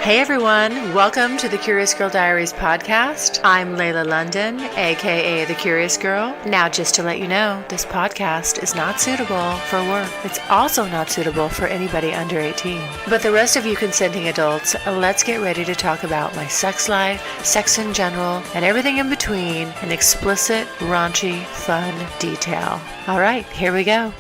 Hey everyone, welcome to the Curious Girl Diaries podcast. I'm Layla London, aka the Curious Girl. Now, just to let you know, this podcast is not suitable for work. It's also not suitable for anybody under 18. But the rest of you consenting adults, let's get ready to talk about my sex life, sex in general, and everything in between in explicit, raunchy, fun detail. All right, here we go.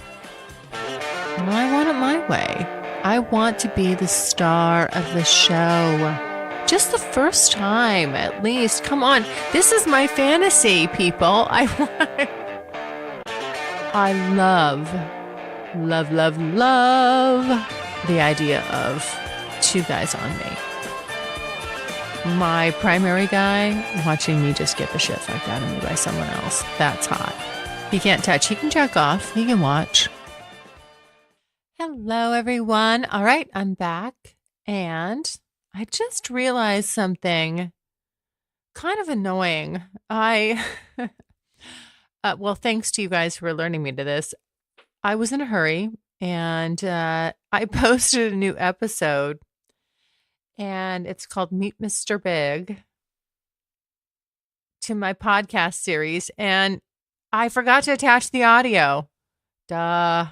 Well, I want it my way. I want to be the star of the show. Just the first time, at least. Come on. This is my fantasy, people. I love the idea of two guys on me. My primary guy watching me just get the shit fucked out of me by someone else. That's hot. He can't touch. He can check off. He can watch. Hello, everyone. All right, I'm back. And I just realized something kind of annoying. Well, thanks to you guys for alerting me to this. I was in a hurry and I posted a new episode and it's called Meet Mr. Big to my podcast series. And I forgot to attach the audio. Duh.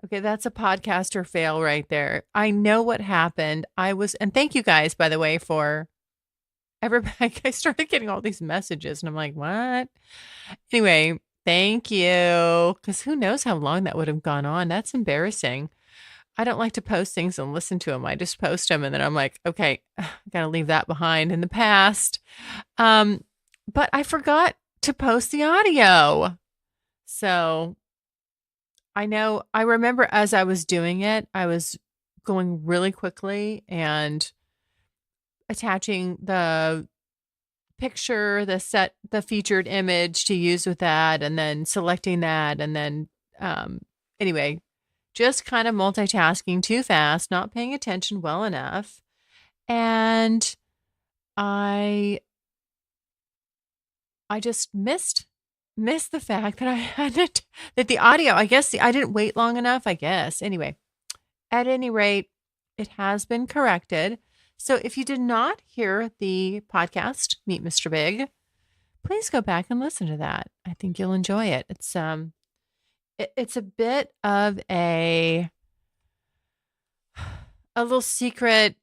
Okay, that's a podcaster fail right there. I know what happened. And thank you guys, by the way, for everybody. I started getting all these messages and I'm like, what? Anyway, thank you. Because who knows how long that would have gone on. That's embarrassing. I don't like to post things and listen to them. I just post them and then I'm like, okay, I got to leave that behind in the past. But I forgot to post the audio. So I remember as I was doing it, I was going really quickly and attaching the picture, the featured image to use with that, and then selecting that. And then, anyway, just kind of multitasking too fast, not paying attention well enough. And I just missed the fact that I had that the audio, I didn't wait long enough, I guess. Anyway, at any rate, it has been corrected. So if you did not hear the podcast, Meet Mr. Big, please go back and listen to that. I think you'll enjoy it. It's a bit of a little secret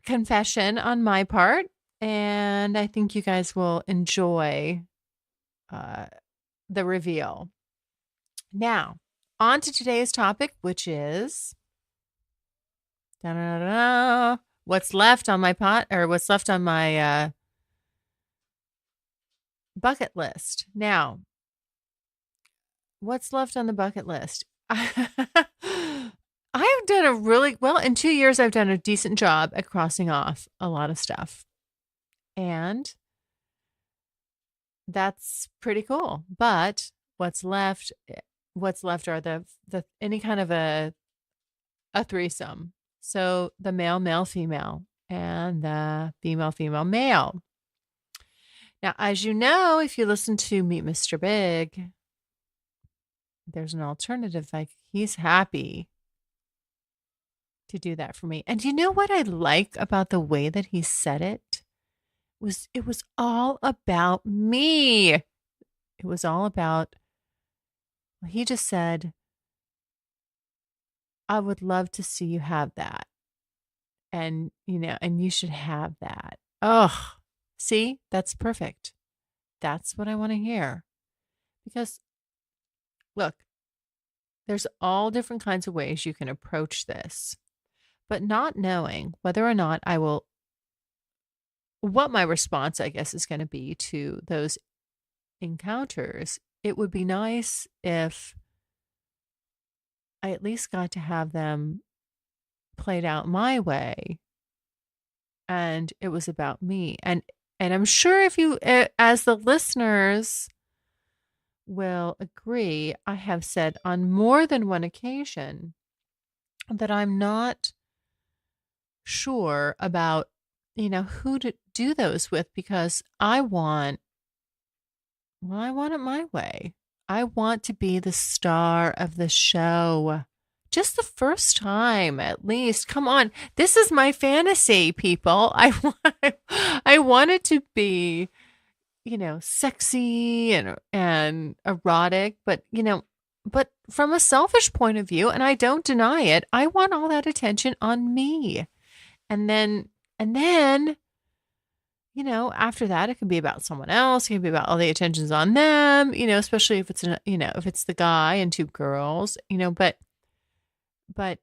confession on my part, and I think you guys will enjoy the reveal. Now, on to today's topic, which is what's left on my bucket list. Now, what's left on the bucket list? I have done in 2 years, I've done a decent job at crossing off a lot of stuff. And that's pretty cool. But what's left are the any kind of a threesome. So the male, female, and the female, male. Now, as you know, if you listen to Meet Mr. Big, there's an alternative. Like, he's happy to do that for me. And you know what I like about the way that he said it? It was all about me. It was all about, well, he just said, I would love to see you have that. And, and you should have that. Oh, see, that's perfect. That's what I want to hear. Because, look, there's all different kinds of ways you can approach this, but not knowing whether or not what my response, I guess, is going to be to those encounters, it would be nice if I at least got to have them played out my way and it was about me. And I'm sure if you, as the listeners will agree, I have said on more than one occasion that I'm not sure about, who to do those with, because I want it my way. I want to be the star of the show. just the first time at least. Come on. This is my fantasy, people. I want it to be, sexy and erotic, but from a selfish point of view, and I don't deny it, I want all that attention on me. And then, after that, it can be about someone else. It can be about all the attentions on them, especially if if it's the guy and two girls, but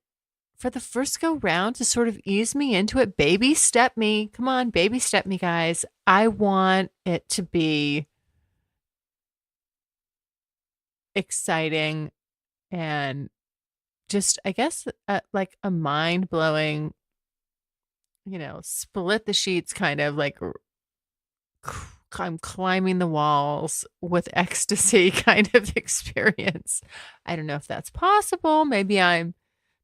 for the first go round to sort of ease me into it, baby step me. Come on, baby step me, guys. I want it to be exciting and just, I guess, like a mind blowing, split the sheets kind of like I'm climbing the walls with ecstasy kind of experience. I don't know if that's possible. Maybe I'm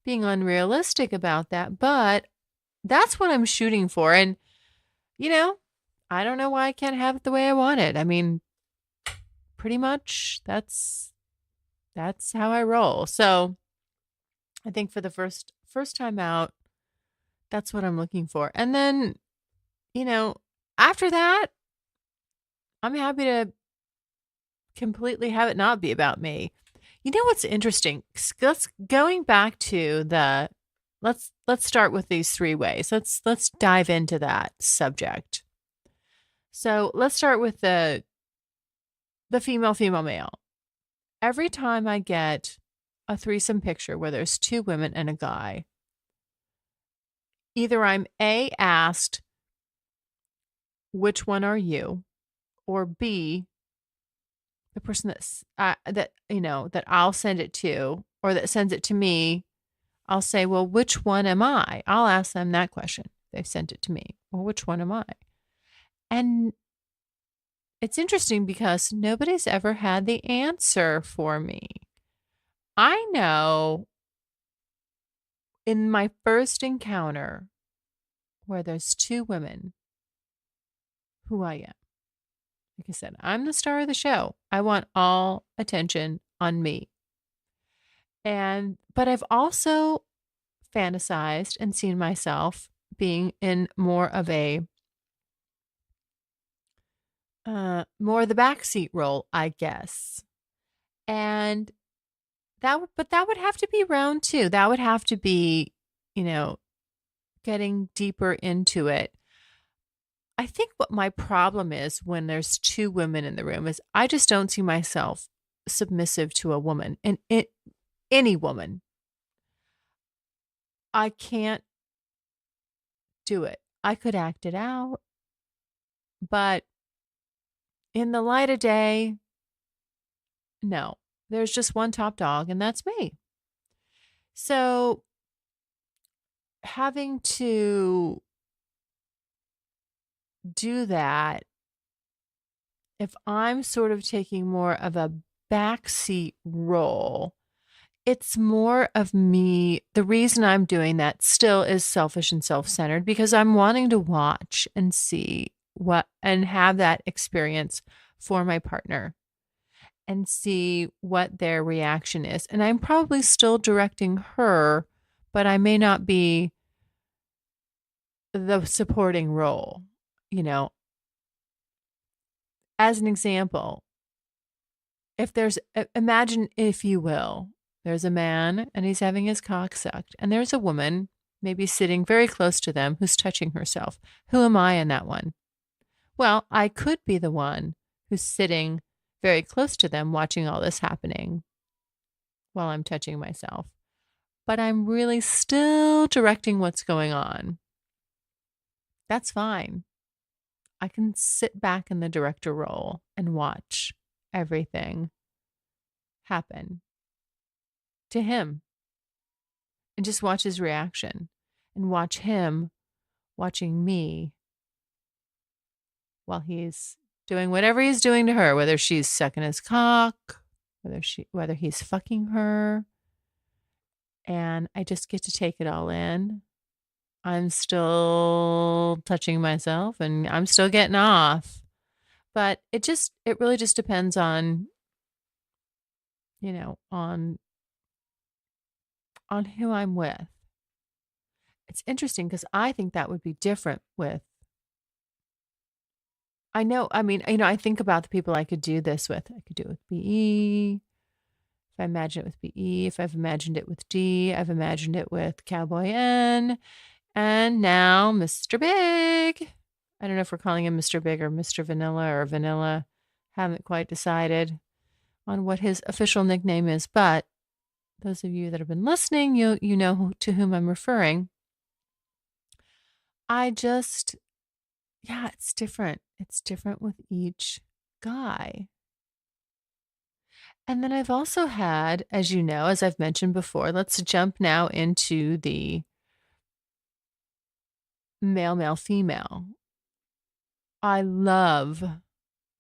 being unrealistic about that, but that's what I'm shooting for. And, I don't know why I can't have it the way I want it. I mean, pretty much that's how I roll. So I think for the first time out, that's what I'm looking for. And then, after that, I'm happy to completely have it not be about me. You know what's interesting? Going back to let's start with these three ways. Let's dive into that subject. So let's start with the female male. Every time I get a threesome picture where there's two women and a guy, either I'm asked, which one are you? Or B, the person that I'll send it to or that sends it to me, I'll say, well, which one am I? I'll ask them that question. They've sent it to me. Well, which one am I? And it's interesting because nobody's ever had the answer for me. I know in my first encounter where there's two women who I am. Like I said, I'm the star of the show. I want all attention on me. But I've also fantasized and seen myself being in more of the backseat role, I guess. And that would have to be round two. That would have to be, getting deeper into it. I think what my problem is when there's two women in the room is I just don't see myself submissive to a woman, and any woman. I can't do it. I could act it out, but in the light of day, no. There's just one top dog, and that's me. So having to do that, if I'm sort of taking more of a backseat role, it's more of me. The reason I'm doing that still is selfish and self-centered because I'm wanting to watch and see and have that experience for my partner and see what their reaction is. And I'm probably still directing her, but I may not be the supporting role, As an example, imagine, if you will, there's a man and he's having his cock sucked, and there's a woman maybe sitting very close to them who's touching herself. Who am I in that one? Well, I could be the one who's sitting very close to them watching all this happening while I'm touching myself. But I'm really still directing what's going on. That's fine. I can sit back in the director role and watch everything happen to him and just watch his reaction and watch him watching me while he's doing whatever he's doing to her, whether she's sucking his cock, whether he's fucking her. And I just get to take it all in. I'm still touching myself and I'm still getting off. But it really just depends on, on on who I'm with. It's interesting because I think that would be different with. I know, I mean, I think about the people I could do this with. I could do it with BE. If I imagine it with BE, if I've imagined it with D, I've imagined it with Cowboy N, and now Mr. Big. I don't know if we're calling him Mr. Big or Mr. Vanilla or Vanilla. Haven't quite decided on what his official nickname is, but those of you that have been listening, you know to whom I'm referring. I just, yeah, it's different. It's different with each guy. And then I've also had, as you know, as I've mentioned before, let's jump now into the male, male, female. I love,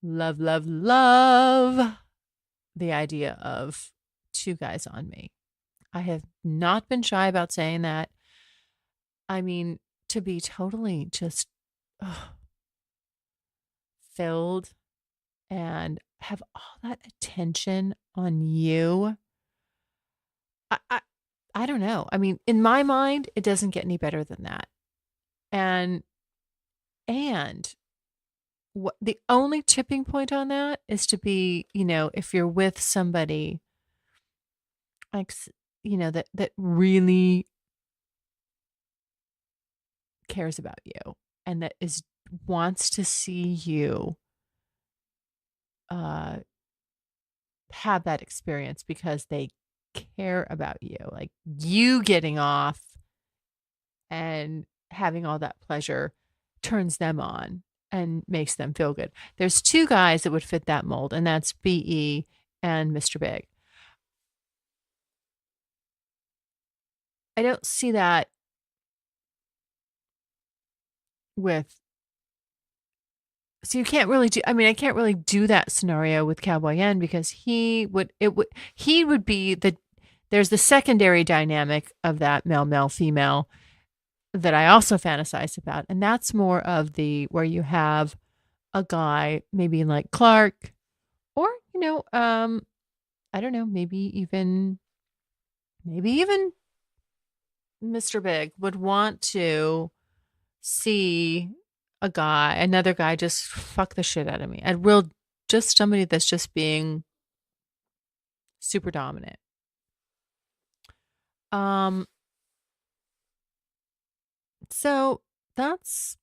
love, love, love the idea of two guys on me. I have not been shy about saying that. I mean, to be totally just filled and have all that attention on you. I don't know. I mean, in my mind, it doesn't get any better than that. And what the only tipping point on that is to be, if you're with somebody like, that really cares about you and that wants to see you have that experience because they care about you, like you getting off and having all that pleasure turns them on and makes them feel good. There's two guys that would fit that mold, and that's BE and Mr. Big. I don't see that with. So you can't really do. I mean, I can't really do that scenario with Cowboy N because he would be the. There's the secondary dynamic of that male, male, female that I also fantasize about, and that's more of the where you have a guy maybe like Clark, or I don't know, maybe even Mr. Big would want to see another guy just fuck the shit out of me. And real, just somebody that's just being super dominant. So that's,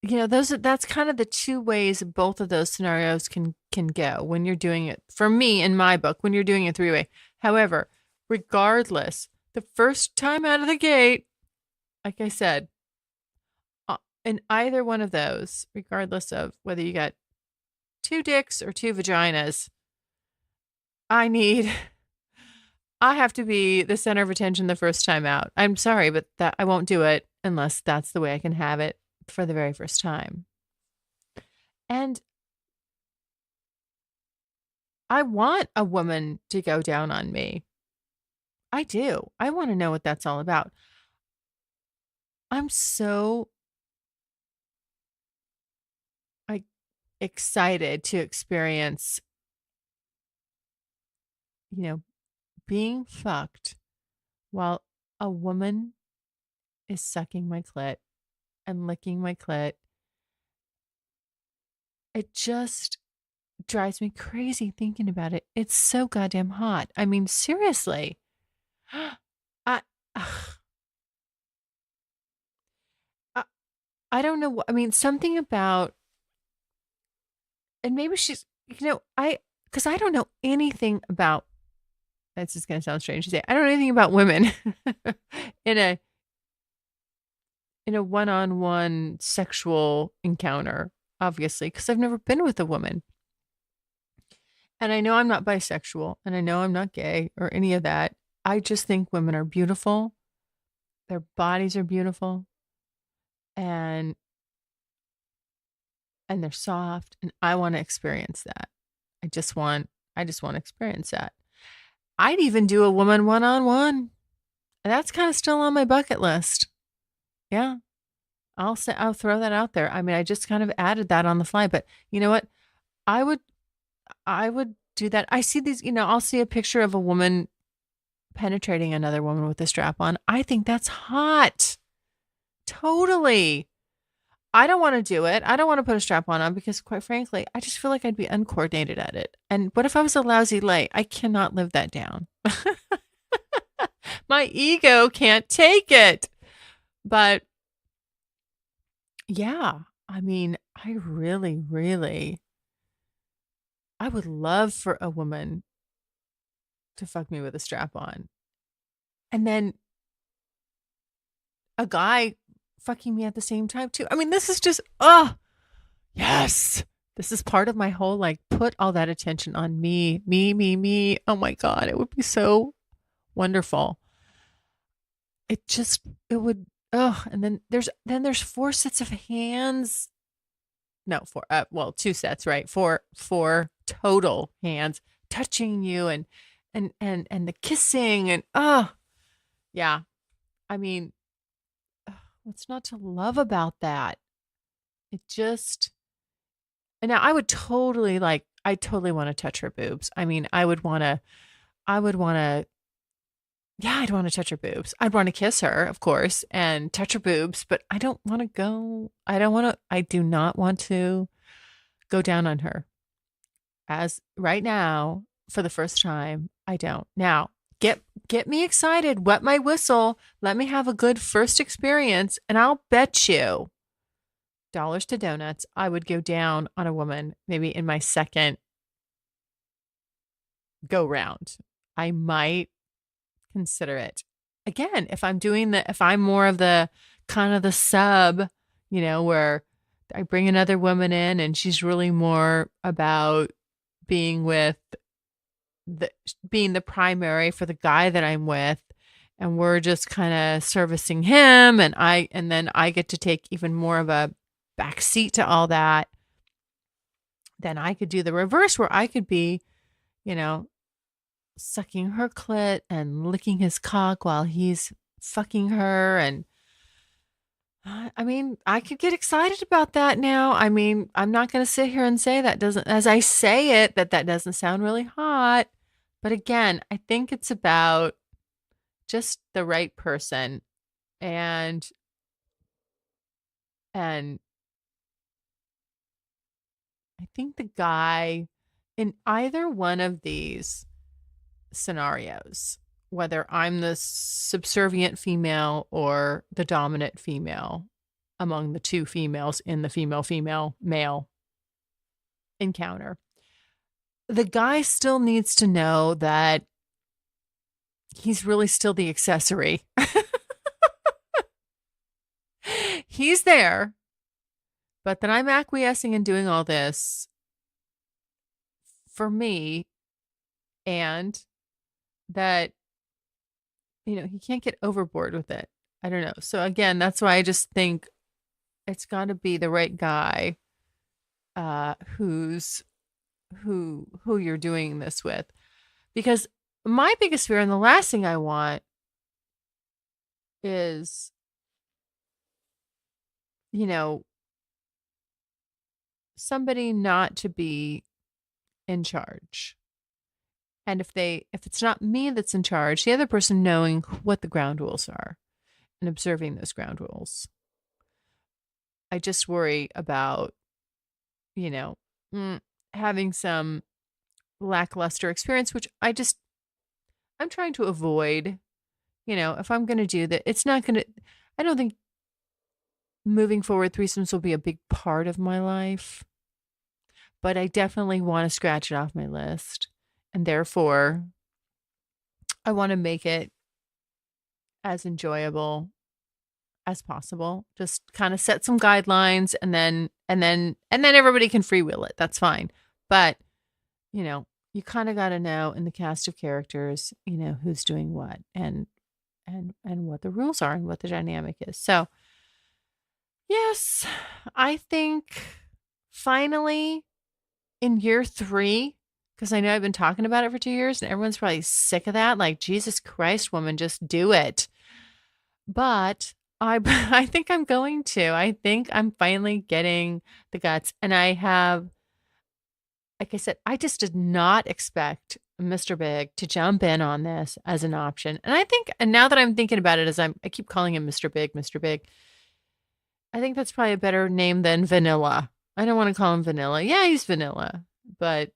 that's kind of the two ways both of those scenarios can go when you're doing it. For me, in my book, when you're doing a three-way. However, regardless, the first time out of the gate, like I said, in either one of those, regardless of whether you got two dicks or two vaginas, I have to be the center of attention the first time out. I'm sorry, but that I won't do it unless that's the way I can have it for the very first time. And I want a woman to go down on me. I do. I want to know what that's all about. I'm so excited to experience, being fucked while a woman is sucking my clit and licking my clit. It just drives me crazy thinking about it. It's so goddamn hot. I mean, seriously. I I don't know. I mean, something about, and maybe she's, because I don't know anything about, that's just going to sound strange to say. I don't know anything about women in a one-on-one sexual encounter, obviously, because I've never been with a woman. And I know I'm not bisexual, and I know I'm not gay or any of that. I just think women are beautiful. Their bodies are beautiful. And they're soft, and I want to experience that. I just want to experience that. I'd even do a woman one-on-one. That's kind of still on my bucket list. Yeah. I'll throw that out there. I mean, I just kind of added that on the fly, but you know what? I would do that. I see these, I'll see a picture of a woman penetrating another woman with a strap on. I think that's hot. Totally. I don't want to do it. I don't want to put a strap on because, quite frankly, I just feel like I'd be uncoordinated at it. And what if I was a lousy lay? I cannot live that down. My ego can't take it. But yeah, I mean, I really, really, I would love for a woman to fuck me with a strap on. And then a guy fucking me at the same time too. I mean, this is just, oh, yes. This is part of my whole, like, put all that attention on me, me, me, me. Oh my God, it would be so wonderful. It would, oh, and then there's 4 sets of hands. No, two sets, right? Four total hands touching you and the kissing and, oh, yeah. I mean, what's not to love about that? It just, and now I totally want to touch her boobs. I mean, I would want to, yeah, I'd want to touch her boobs. I'd want to kiss her, of course, and touch her boobs, but I don't want to I do not want to go down on her. As right now, for the first time, I don't. Now, get me excited, wet my whistle, let me have a good first experience, and I'll bet you dollars to donuts, I would go down on a woman maybe in my second go round. I might consider it. Again, if I'm more of the kind of the sub, where I bring another woman in and she's really more about being the primary for the guy that I'm with, and we're just kind of servicing him, and then I get to take even more of a backseat to all that. Then I could do the reverse where I could be, sucking her clit and licking his cock while he's fucking her. And I mean, I could get excited about that now. I mean, I'm not going to sit here and say as I say it, that doesn't sound really hot. But again, I think it's about just the right person. And I think the guy in either one of these scenarios, whether I'm the subservient female or the dominant female among the two females in the female male encounter, the guy still needs to know that he's really still the accessory. He's there, but that I'm acquiescing and doing all this for me, and that, he can't get overboard with it. I don't know. So again, that's why I just think it's got to be the right guy, who you're doing this with. Because my biggest fear and the last thing I want is, somebody not to be in charge. And if it's not me that's in charge, the other person knowing what the ground rules are and observing those ground rules. I just worry about, having some lackluster experience, which I'm trying to avoid. If I'm going to do that, I don't think moving forward threesomes will be a big part of my life, but I definitely want to scratch it off my list. And therefore, I want to make it as enjoyable as possible. Just kind of set some guidelines, and then everybody can freewheel it. That's fine. But, you kind of got to know in the cast of characters, who's doing what and what the rules are and what the dynamic is. So, yes, I think finally in year 3, because I know I've been talking about it for 2 years and everyone's probably sick of that. Like, Jesus Christ, woman, just do it. But I think I'm going to. I think I'm finally getting the guts. And I have, like I said, I just did not expect Mr. Big to jump in on this as an option. And I think, and now that I'm thinking about it, I keep calling him Mr. Big, Mr. Big. I think that's probably a better name than Vanilla. I don't want to call him Vanilla. Yeah, he's Vanilla, but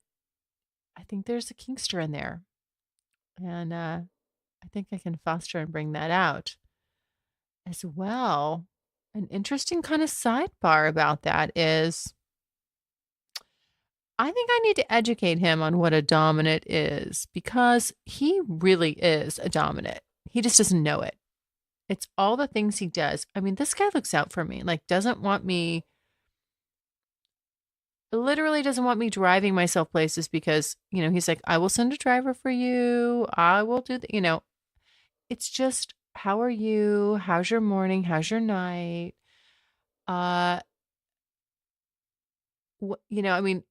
I think there's a Kingster in there. And I think I can foster and bring that out as well. An interesting kind of sidebar about that is I think I need to educate him on what a dominant is because he really is a dominant. He just doesn't know it. It's all the things he does. I mean, this guy looks out for me, like doesn't want me, literally doesn't want me driving myself places because, he's like, I will send a driver for you. I will do it's just, how are you? How's your morning? How's your night? Uh, I mean,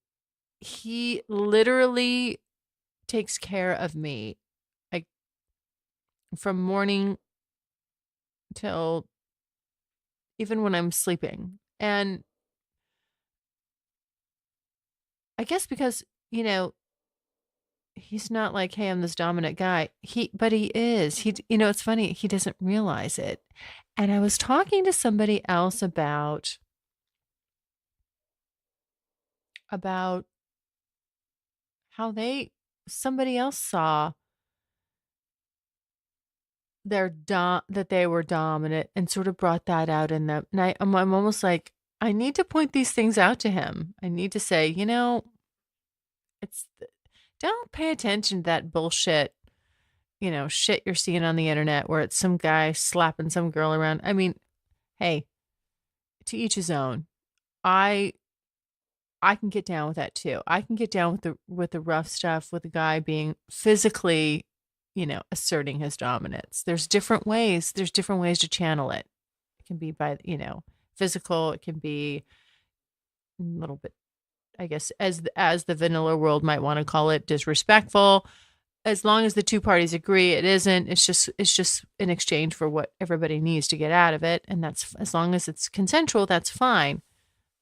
he literally takes care of me, like from morning till even when I'm sleeping. And I guess because, he's not like, hey, I'm this dominant guy. But he is. It's funny. He doesn't realize it. And I was talking to somebody else about how somebody else saw that they were dominant and sort of brought that out in them. And I'm almost like, I need to point these things out to him. I need to say, it's don't pay attention to that bullshit, shit you're seeing on the internet where it's some guy slapping some girl around. I mean, hey, to each his own. I can get down with that too. I can get down with the rough stuff with the guy being physically, asserting his dominance. There's different ways to channel it. It can be by, physical, it can be a little bit, I guess, as the vanilla world might want to call it, disrespectful. As long as the two parties agree, it isn't. It's just in exchange for what everybody needs to get out of it, and that's, as long as it's consensual, that's fine.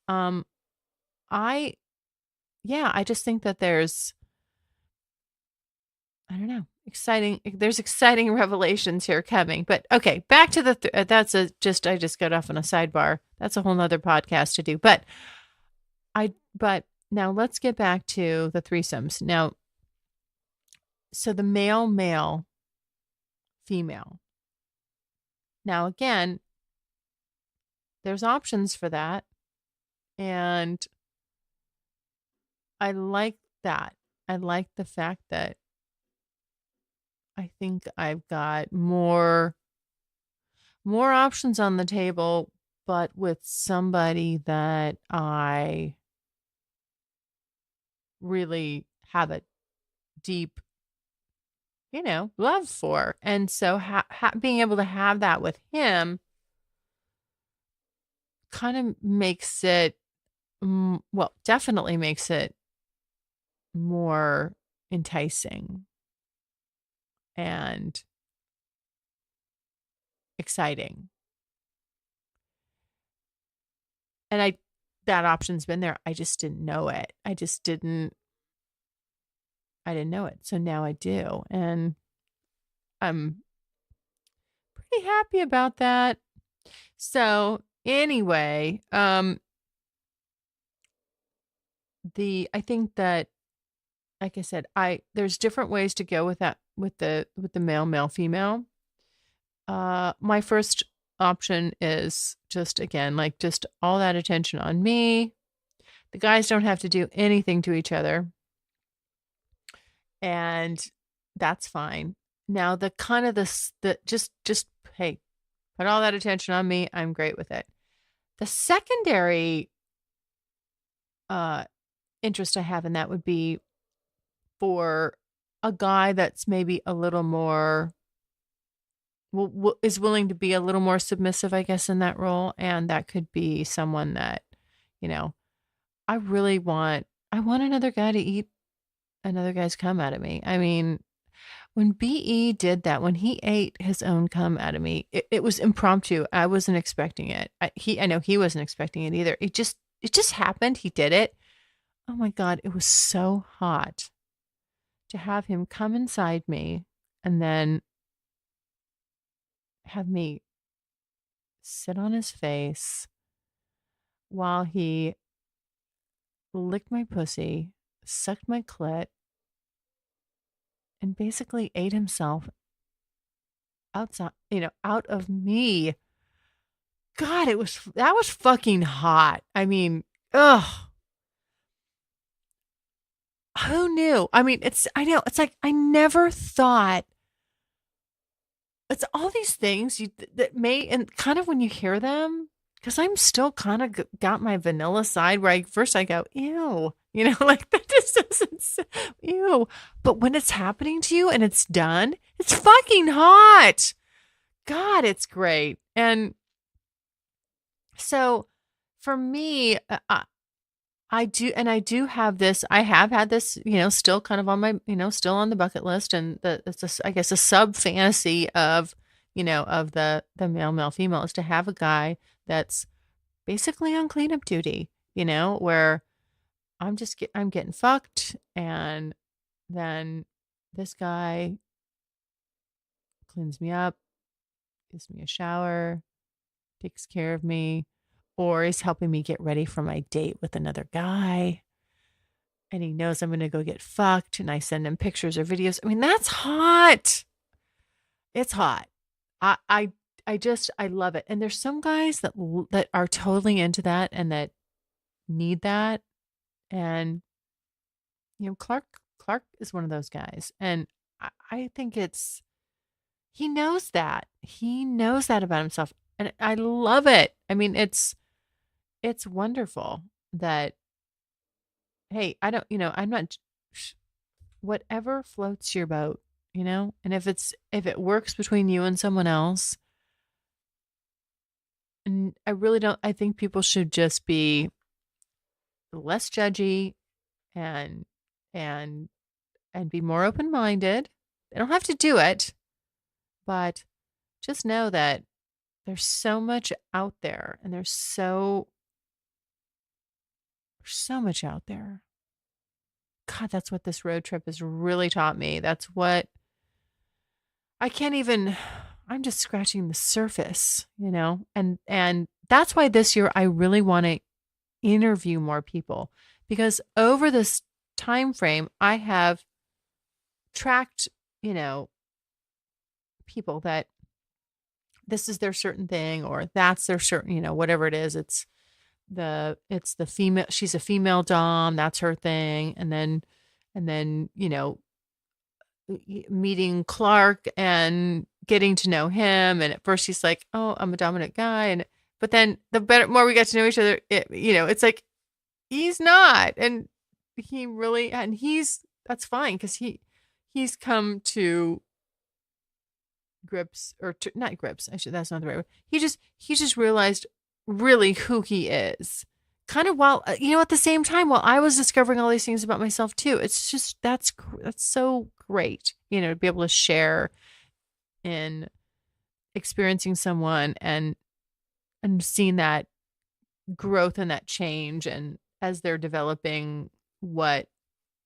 I just think that there's, I don't know, there's exciting revelations here coming. But okay, back to the I just got off on a sidebar. That's a whole nother podcast to do. But now let's get back to the threesomes. Now, so the male, female. Now again, there's options for that. And I like that. I like the fact that I think I've got more options on the table, but with somebody that I really have a deep, love for. And so being able to have that with him kind of makes it, definitely makes it more enticing and exciting. And that option's been there. I just didn't know it. I didn't know it. So now I do. And I'm pretty happy about that. So anyway, I think that, like I said, there's different ways to go with that, with the male, female. My first option is just, again, like just all that attention on me. The guys don't have to do anything to each other. And that's fine. Now the kind of just, hey, put all that attention on me. I'm great with it. The secondary interest I have in that would be for a guy that's maybe a little more, is willing to be a little more submissive, I guess, in that role. And that could be someone that, I want another guy to eat another guy's cum out of me. I mean, when BE did that, when he ate his own cum out of me, it was impromptu. I wasn't expecting it. I know he wasn't expecting it either. It just happened. He did it. Oh my God, it was so hot. to have him come inside me and then have me sit on his face while he licked my pussy, sucked my clit, and basically ate himself outside, out of me. God, that was fucking hot. I mean, ugh. Who knew? I mean, I know, it's like I never thought it's all these things that may, and kind of when you hear them, because I'm still kind of got my vanilla side where first I go, ew, like that just ew. But when it's happening to you and it's done, it's fucking hot. God, it's great. And so for me, I do have this. I have had this, still kind of on my, still on the bucket list, and it's I guess a sub fantasy of, of the male female is to have a guy that's basically on cleanup duty, where I'm getting fucked, and then this guy cleans me up, gives me a shower, takes care of me, or he's helping me get ready for my date with another guy. And he knows I'm going to go get fucked, and I send him pictures or videos. I mean, that's hot. It's hot. I I I love it. And there's some guys that are totally into that and that need that. And Clark is one of those guys. And I think he knows that. He knows that about himself. And I love it. I mean, it's wonderful that, hey, I don't, I'm not, whatever floats your boat, and if it works between you and someone else, and I think people should just be less judgy and, and, and be more open-minded. They don't have to do it, but just know that there's so much out there, and there's so much out there. God, that's what this road trip has really taught me. That's what I can't even, I'm just scratching the surface, and that's why this year I really want to interview more people, because over this time frame I have tracked, people that this is their certain thing, or that's their certain, whatever it is. It's the female, she's a female dom, that's her thing. And then, meeting Clark and getting to know him. And at first he's like, oh, I'm a dominant guy. But then the more we get to know each other, it's like, he's not. And that's fine. Because he's come to grips, or not grips. That's not the right word. He just realized really who he is. Kind of while, at the same time, while I was discovering all these things about myself too. It's just, that's so great, to be able to share in experiencing someone and seeing that growth and that change, and as they're developing what,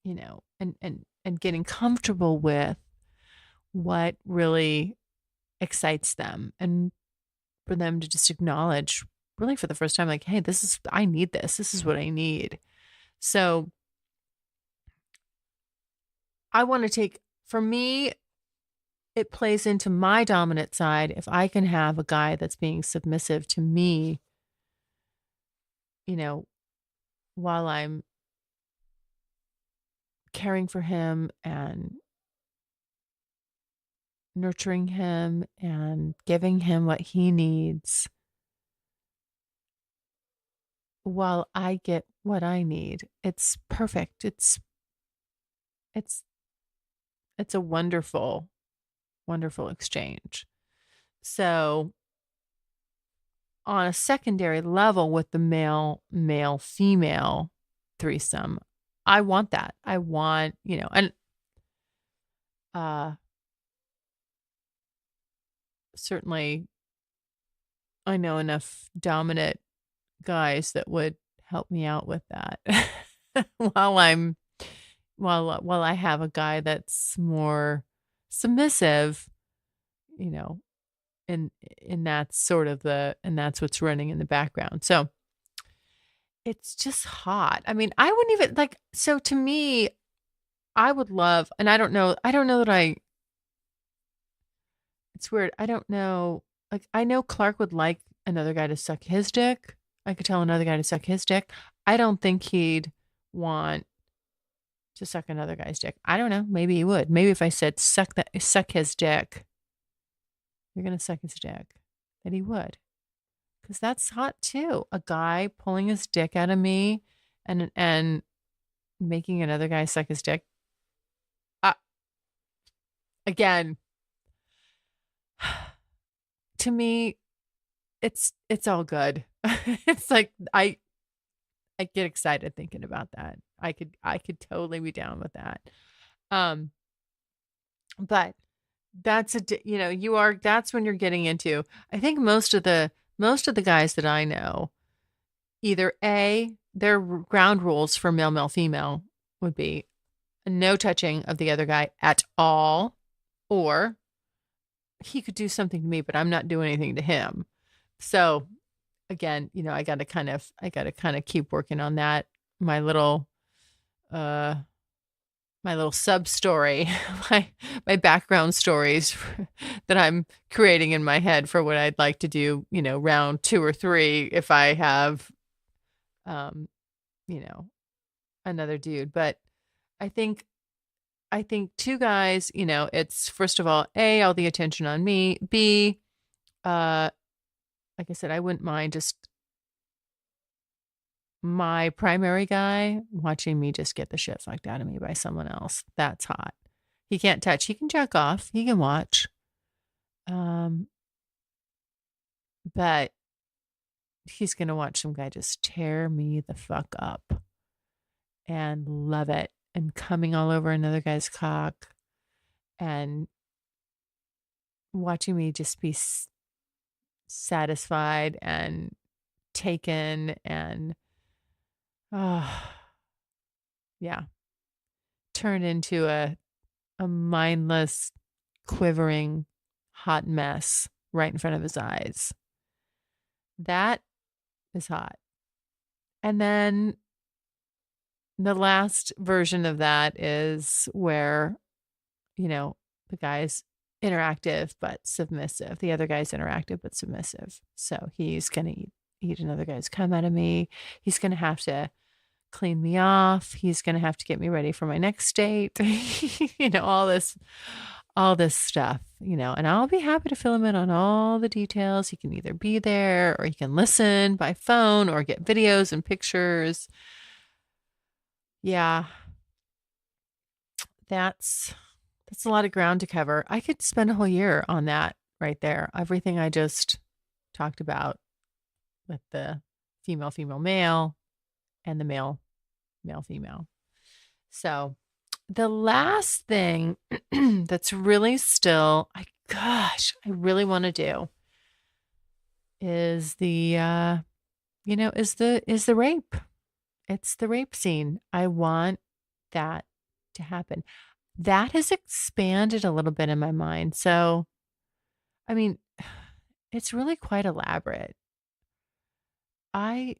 and getting comfortable with what really excites them, and for them to just acknowledge really for the first time, like, hey, I need this. This is what I need. So I want to for me, it plays into my dominant side. If I can have a guy that's being submissive to me, while I'm caring for him and nurturing him and giving him what he needs, while I get what I need. It's perfect. It's a wonderful, wonderful exchange. So on a secondary level with the male female threesome, I want that. I want, and certainly I know enough dominant guys that would help me out with that while I'm while I have a guy that's more submissive, you know, and that's sort of and that's what's running in the background. So it's just hot. I mean, I wouldn't even like, so to me, I would love, and I don't know that it's weird. I don't know. Like, I know Clark would like another guy to suck his dick. I could tell another guy to suck his dick. I don't think he'd want to suck another guy's dick. I don't know. Maybe he would. Maybe if I said suck his dick, you're gonna suck his dick, that he would. Because that's hot too. A guy pulling his dick out of me and making another guy suck his dick. Uh, again, to me, it's all good. It's like I get excited thinking about that. I could totally be down with that. Um, but that's that's when you're getting into, I think most of the guys that I know, either A, their ground rules for male, female would be no touching of the other guy at all, or he could do something to me, but I'm not doing anything to him. So again, I got to kind of keep working on that. My little, uh, my little sub story, my background stories that I'm creating in my head for what I'd like to do, round 2 or 3 if I have, um, you know, another dude. But I think I think 2 guys, it's first of all, A, all the attention on me. B, uh, like I said, I wouldn't mind just my primary guy watching me just get the shit fucked out of me by someone else. That's hot. He can't touch. He can jack off. He can watch. Um, but he's gonna watch some guy just tear me the fuck up and love it and coming all over another guy's cock and watching me just be satisfied and taken and oh yeah, turn into a mindless, quivering, hot mess right in front of his eyes. That is hot. And then the last version of that is where, the guy's interactive but submissive. The other guy's interactive but submissive. So he's going to eat another guy's cum out of me. He's going to have to clean me off. He's going to have to get me ready for my next date. All this stuff, and I'll be happy to fill him in on all the details. He can either be there or he can listen by phone or get videos and pictures. Yeah. That's a lot of ground to cover. I could spend a whole year on that right there. Everything I just talked about with the female, male and the male, female. So the last thing that's really still, I really want to do is is the rape. It's the rape scene. I want that to happen. That has expanded a little bit in my mind. So, I mean, it's really quite elaborate. And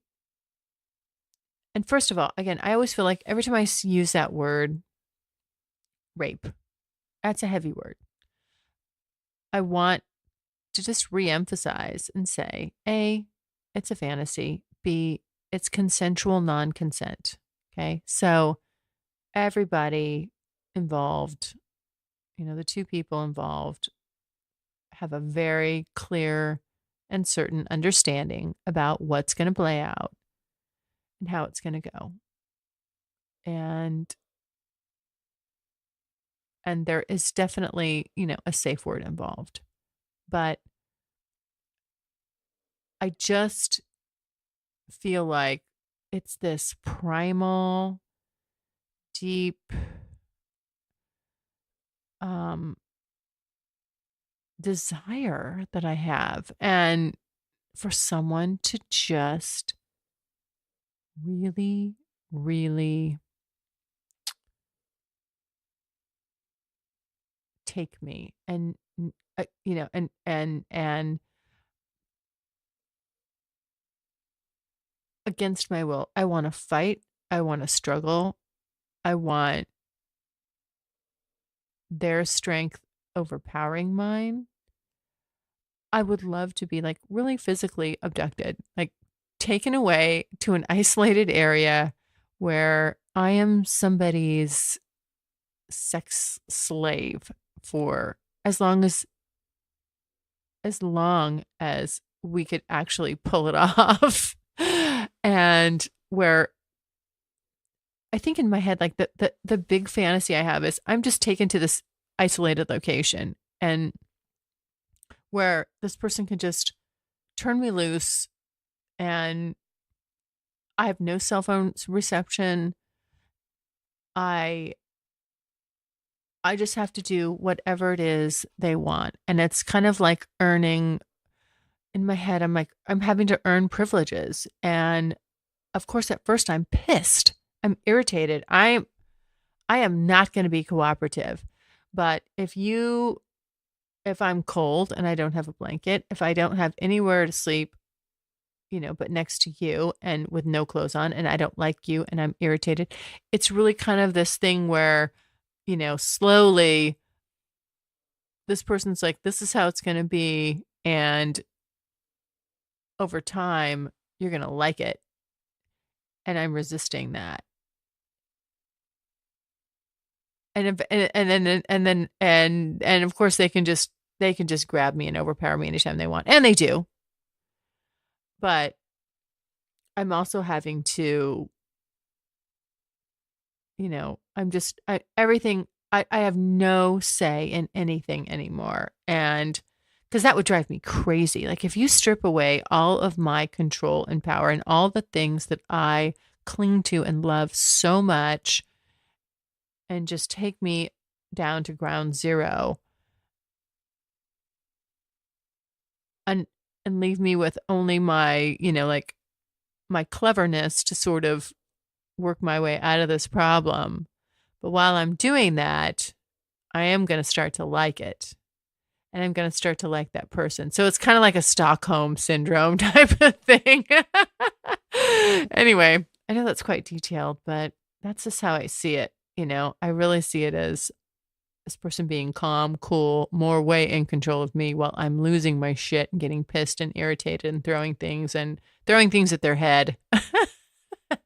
first of all, again, I always feel like every time I use that word, rape, that's a heavy word. I want to just reemphasize and say, A, it's a fantasy. B, it's consensual non-consent. Okay. So everybody involved, the 2 people involved have a very clear and certain understanding about what's going to play out and how it's going to go. And there is definitely, a safe word involved. But I just feel like it's this primal, deep, desire that I have. And for someone to just really, really take me and, and against my will. I want to fight. I want to struggle. I want their strength overpowering mine. I would love to be like really physically abducted, like taken away to an isolated area where I am somebody's sex slave for as long as we could actually pull it off. And where I think in my head, like the big fantasy I have is I'm just taken to this isolated location and where this person can just turn me loose and I have no cell phone reception. I just have to do whatever it is they want. And it's kind of like earning in my head. I'm like, I'm having to earn privileges. And of course, at first I'm pissed. I'm irritated. I am not going to be cooperative. But if I'm cold and I don't have a blanket, if I don't have anywhere to sleep, but next to you and with no clothes on and I don't like you and I'm irritated, it's really kind of this thing where, slowly this person's like, this is how it's going to be. And over time, you're going to like it. And I'm resisting that. And of course they can just grab me and overpower me anytime they want. And they do. But I'm also having to, I have no say in anything anymore. And because that would drive me crazy. Like if you strip away all of my control and power and all the things that I cling to and love so much and just take me down to ground zero and leave me with only my, my cleverness to sort of work my way out of this problem. But while I'm doing that, I am going to start to like it. And I'm going to start to like that person. So it's kind of like a Stockholm syndrome type of thing. Anyway, I know that's quite detailed, but that's just how I see it. I really see it as this person being calm, cool, more way in control of me while I'm losing my shit and getting pissed and irritated and throwing things at their head.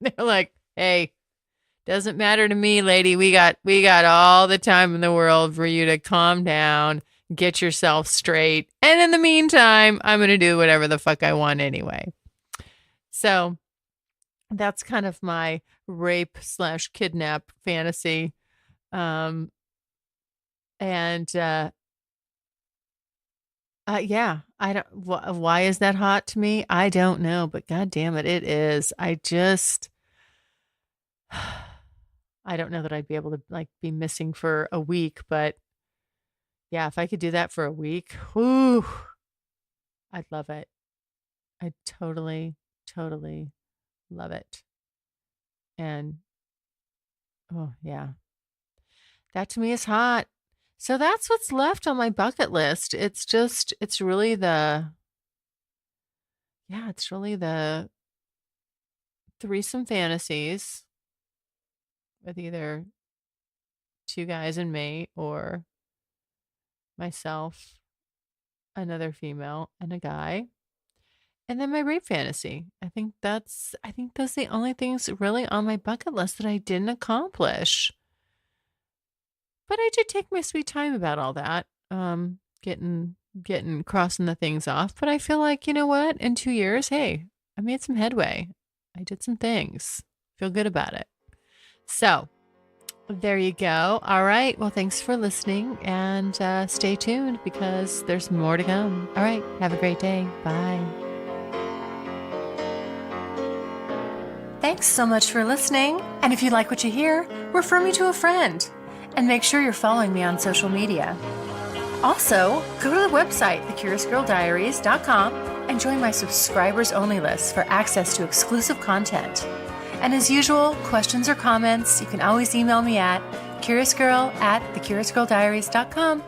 They're like, hey, doesn't matter to me, lady. We got all the time in the world for you to calm down, get yourself straight. And in the meantime, I'm going to do whatever the fuck I want anyway. So that's kind of my rape/kidnap fantasy. Yeah, I don't, why is that hot to me? I don't know, but God damn it, it is. I don't know that I'd be able to be missing for a week, but yeah, if I could do that for a week, whew, I'd love it. I'd totally, totally love it. And oh yeah, that to me is hot. So that's what's left on my bucket list. It's really the threesome fantasies with either two guys and me or myself, another female, and a guy. And then my rape fantasy. I think those are the only things really on my bucket list that I didn't accomplish. But I did take my sweet time about all that. Crossing the things off. But I feel like, you know what? In 2 years, hey, I made some headway. I did some things. Feel good about it. So there you go. All right. Well, thanks for listening and stay tuned because there's more to come. All right. Have a great day. Bye. Thanks so much for listening. And if you like what you hear, refer me to a friend. And make sure you're following me on social media. Also, go to the website, thecuriousgirldiaries.com, and join my subscribers only list for access to exclusive content. And as usual, questions or comments, you can always email me at curiousgirl@thecuriousgirldiaries.com.